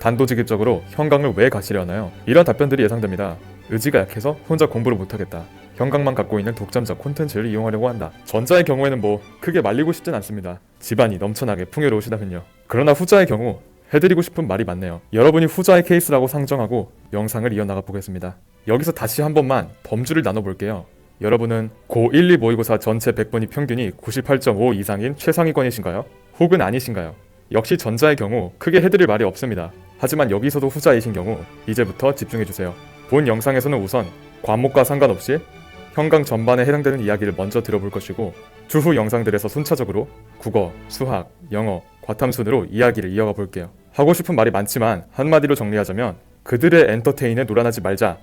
단도직입적으로 현강을 왜 가시려나요? 이런 답변들이 예상됩니다. 의지가 약해서 혼자 공부를 못하겠다. 현강만 갖고 있는 독점적 콘텐츠를 이용하려고 한다. 전자의 경우에는 뭐 크게 말리고 싶진 않습니다. 집안이 넘쳐나게 풍요로우시다면요. 그러나 후자의 경우 해드리고 싶은 말이 많네요. 여러분이 후자의 케이스라고 상정하고 영상을 이어나가 보겠습니다. 여기서 다시 한 번만 범주를 나눠볼게요. 여러분은 고1, 2 모의고사 전체 100분위 평균이 98.5 이상인 최상위권이신가요? 혹은 아니신가요? 역시 전자의 경우 크게 해드릴 말이 없습니다. 하지만 여기서도 후자이신 경우 이제부터 집중해주세요. 본 영상에서는 우선 과목과 상관없이 현강 전반에 해당되는 이야기를 먼저 들어볼 것이고 추후 영상들에서 순차적으로 국어, 수학, 영어, 과탐 순으로 이야기를 이어가 볼게요. 하고 싶은 말이 많지만 한마디로 정리하자면 그들의 엔터테인에 놀아나지 말자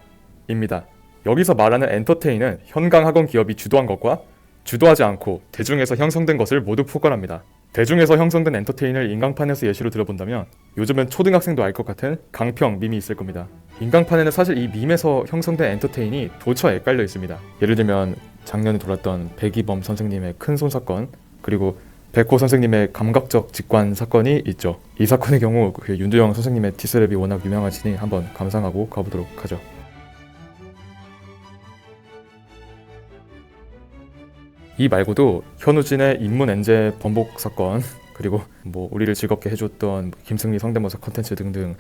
입니다. 여기서 말하는 엔터테인은 현강 학원 기업이 주도한 것과 주도하지 않고 대중에서 형성된 것을 모두 포괄합니다. 대중에서 형성된 엔터테인을 인강판에서 예시로 들어본다면 요즘은 초등학생도 알 것 같은 강평 밈이 있을 겁니다. 인강판에는 사실 이 밈에서 형성된 엔터테인이 도처에 깔려 있습니다. 예를 들면 작년에 돌았던 백이범 선생님의 큰손 사건, 그리고 백호 선생님의 감각적 직관 사건이 있죠. 이 사건의 경우 윤두영 선생님의 디스랩이 워낙 유명하시니 한번 감상하고 가보도록 하죠. 이 말고도 현우진의 인문 엔제 번복 사건, 그리고 뭐 우리를 즐겁게 해줬던 김승리 성대모사 컨텐츠 등등.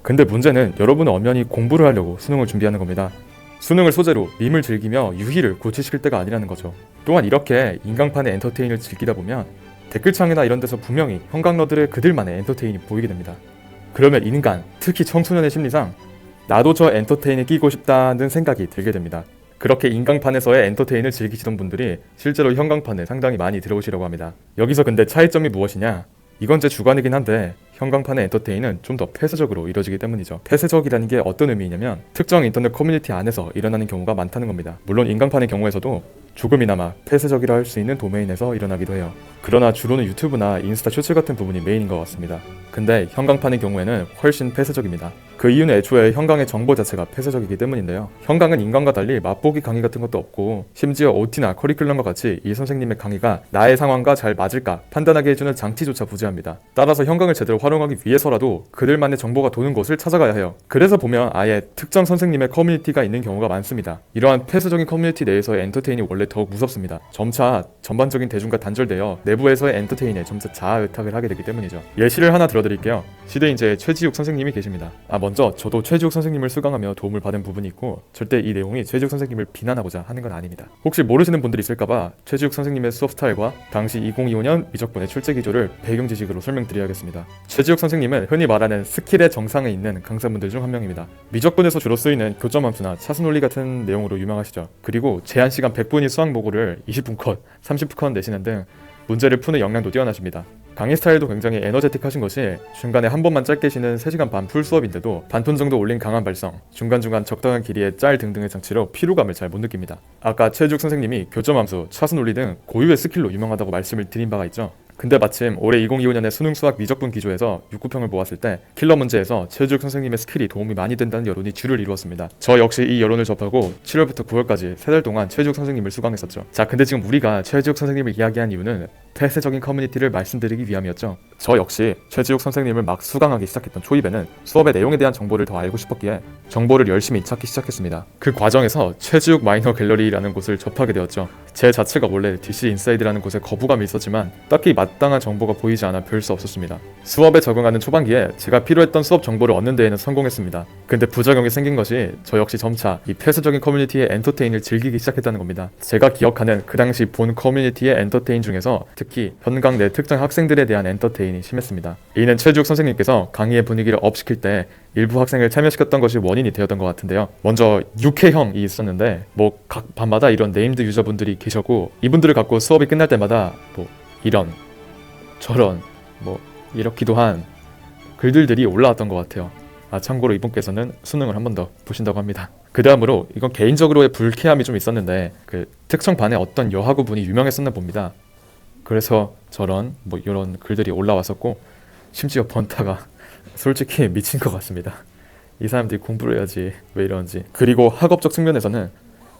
근데 문제는 여러분은 엄연히 공부를 하려고 수능을 준비하는 겁니다. 수능을 소재로 밈을 즐기며 유희를 고취시킬 때가 아니라는 거죠. 또한 이렇게 인강판의 엔터테인을 즐기다 보면 댓글창이나 이런 데서 분명히 현강러들의 그들만의 엔터테인이 보이게 됩니다. 그러면 인간, 특히 청소년의 심리상 나도 저 엔터테인에 끼고 싶다는 생각이 들게 됩니다. 그렇게 인강판에서의 엔터테인을 즐기시던 분들이 실제로 현강판에 상당히 많이 들어오시려고 합니다. 여기서 근데 차이점이 무엇이냐? 이건 제 주관이긴 한데 현강판의 엔터테인은 좀 더 폐쇄적으로 이루어지기 때문이죠. 폐쇄적이라는 게 어떤 의미냐면 특정 인터넷 커뮤니티 안에서 일어나는 경우가 많다는 겁니다. 물론 인강판의 경우에서도 조금이나마 폐쇄적이라 할 수 있는 도메인에서 일어나기도 해요. 그러나 주로는 유튜브나 인스타 쇼츠 같은 부분이 메인인 것 같습니다. 근데 현강판의 경우에는 훨씬 폐쇄적입니다. 그 이유는 애초에 현강의 정보 자체가 폐쇄적이기 때문인데요. 현강은 인강과 달리 맛보기 강의 같은 것도 없고 심지어 OT나 커리큘럼과 같이 이 선생님의 강의가 나의 상황과 잘 맞을까 판단하게 해주는 장치조차 부재합니다. 따라서 현강을 제대로 활용하기 위해서라도 그들만의 정보가 도는 곳을 찾아가야 해요. 그래서 보면 아예 특정 선생님의 커뮤니티가 있는 경우가 많습니다. 이러한 폐쇄적인 커뮤니티 내에서의 엔터테인이 원래 더욱 무섭습니다. 점차 전반적인 대중과 단절되어 내부에서의 엔터테인에 점차 자아의탁을 하게 되기 때문이죠. 예시를 하나 들어드릴게요. 시대인재의 최지욱 선생님이 계십니다. 먼저 저도 최지욱 선생님을 수강하며 도움을 받은 부분이 있고 절대 이 내용이 최지욱 선생님을 비난하고자 하는 건 아닙니다. 혹시 모르시는 분들이 있을까봐 최지욱 선생님의 수업 스타일과 당시 2025년 미적분의 출제 기조를 배경 지식으로 설명드려야겠습니다. 최지욱 선생님은 흔히 말하는 스킬의 정상에 있는 강사분들 중 한 명입니다. 미적분에서 주로 쓰이는 교점함수나 차수논리 같은 내용으로 유명하시죠. 그리고 제한시간 100분위 수학 모고를 20분 컷, 30분 컷 내시는 등 문제를 푸는 역량도 뛰어나십니다. 강의 스타일도 굉장히 에너제틱하신 것이 중간에 한 번만 짧게 쉬는 3시간 반 풀 수업인데도 반톤 정도 올린 강한 발성, 중간중간 적당한 길이의 짤 등등의 장치로 피로감을 잘 못 느낍니다. 아까 최지욱 선생님이 교점함수, 차수논리 등 고유의 스킬로 유명하다고 말씀을 드린 바가 있죠. 근데 마침 올해 2025년에 수능 수학 미적분 기조에서 6구평을 모았을 때 킬러 문제에서 최주혁 선생님의 스킬이 도움이 많이 된다는 여론이 주를 이루었습니다. 저 역시 이 여론을 접하고 7월부터 9월까지 3달 동안 최주혁 선생님을 수강했었죠. 자, 근데 지금 우리가 최주혁 선생님을 이야기한 이유는 폐쇄적인 커뮤니티를 말씀드리기 위함이었죠. 저 역시 최지욱 선생님을 막 수강하기 시작했던 초입에는 수업의 내용에 대한 정보를 더 알고 싶었기에 정보를 열심히 찾기 시작했습니다. 그 과정에서 최지욱 마이너 갤러리라는 곳을 접하게 되었죠. 제 자체가 원래 DC 인사이드라는 곳에 거부감이 있었지만 딱히 마땅한 정보가 보이지 않아 별 수 없었습니다. 수업에 적응하는 초반기에 제가 필요했던 수업 정보를 얻는 데에는 성공했습니다. 근데 부작용이 생긴 것이 저 역시 점차 이 폐쇄적인 커뮤니티의 엔터테인을 즐기기 시작했다는 겁니다. 제가 기억하는 그 당시 본 커뮤니티의 엔터테인 중에서 특히 현강 내 특정 학생들에 대한 엔터테인이 심했습니다. 이는 최주욱 선생님께서 강의의 분위기를 업시킬 때 일부 학생을 참여시켰던 것이 원인이 되었던 것 같은데요. 먼저 6회형이 있었는데 각 반마다 이런 네임드 유저분들이 계셨고 이분들을 갖고 수업이 끝날 때마다 이런 저런 이렇기도 한 글들이 올라왔던 것 같아요. 참고로 이분께서는 수능을 한 번 더 보신다고 합니다. 그 다음으로 이건 개인적으로의 불쾌함이 좀 있었는데 그 특정 반에 어떤 여하구분이 유명했었나 봅니다. 그래서 저런 이런 글들이 올라왔었고 심지어 번타가 솔직히 미친 것 같습니다. 이 사람들이 공부를 해야지 왜 이러는지. 그리고 학업적 측면에서는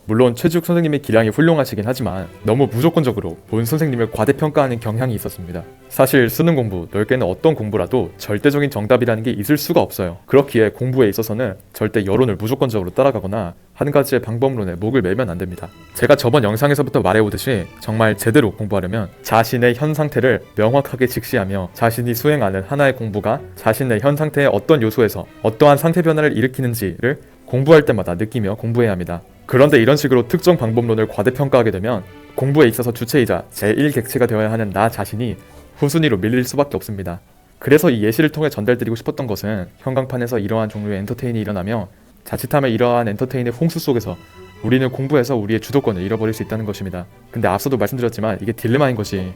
물론 최지욱 선생님의 기량이 훌륭하시긴 하지만 너무 무조건적으로 본 선생님을 과대평가하는 경향이 있었습니다. 사실 수능 공부, 넓게는 어떤 공부라도 절대적인 정답이라는 게 있을 수가 없어요. 그렇기에 공부에 있어서는 절대 여론을 무조건적으로 따라가거나 한 가지의 방법론에 목을 매면 안 됩니다. 제가 저번 영상에서부터 말해오듯이 정말 제대로 공부하려면 자신의 현 상태를 명확하게 직시하며 자신이 수행하는 하나의 공부가 자신의 현 상태의 어떤 요소에서 어떠한 상태 변화를 일으키는지를 공부할 때마다 느끼며 공부해야 합니다. 그런데 이런 식으로 특정 방법론을 과대평가하게 되면 공부에 있어서 주체이자 제1객체가 되어야 하는 나 자신이 후순위로 밀릴 수밖에 없습니다. 그래서 이 예시를 통해 전달드리고 싶었던 것은 형광판에서 이러한 종류의 엔터테인이 일어나며 자칫하면 이러한 엔터테인의 홍수 속에서 우리는 공부에서 우리의 주도권을 잃어버릴 수 있다는 것입니다. 근데 앞서도 말씀드렸지만 이게 딜레마인 것이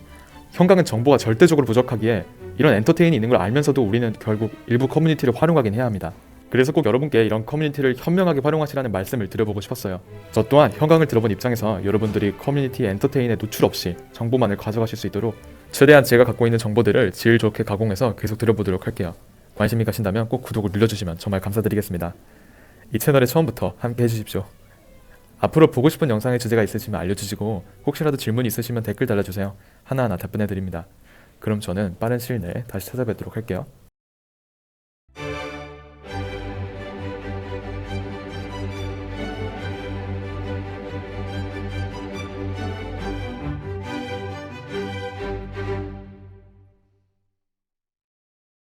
형광은 정보가 절대적으로 부족하기에 이런 엔터테인이 있는 걸 알면서도 우리는 결국 일부 커뮤니티를 활용하긴 해야 합니다. 그래서 꼭 여러분께 이런 커뮤니티를 현명하게 활용하시라는 말씀을 드려보고 싶었어요. 저 또한 형광을 들어본 입장에서 여러분들이 커뮤니티 엔터테인에 노출 없이 정보만을 가져가실 수 있도록 최대한 제가 갖고 있는 정보들을 질 좋게 가공해서 계속 들어보도록 할게요. 관심이 가신다면 꼭 구독을 눌러주시면 정말 감사드리겠습니다. 이 채널에 처음부터 함께 해주십시오. 앞으로 보고 싶은 영상의 주제가 있으시면 알려주시고 혹시라도 질문이 있으시면 댓글 달아주세요. 하나하나 답변해드립니다. 그럼 저는 빠른 시일 내에 다시 찾아뵙도록 할게요.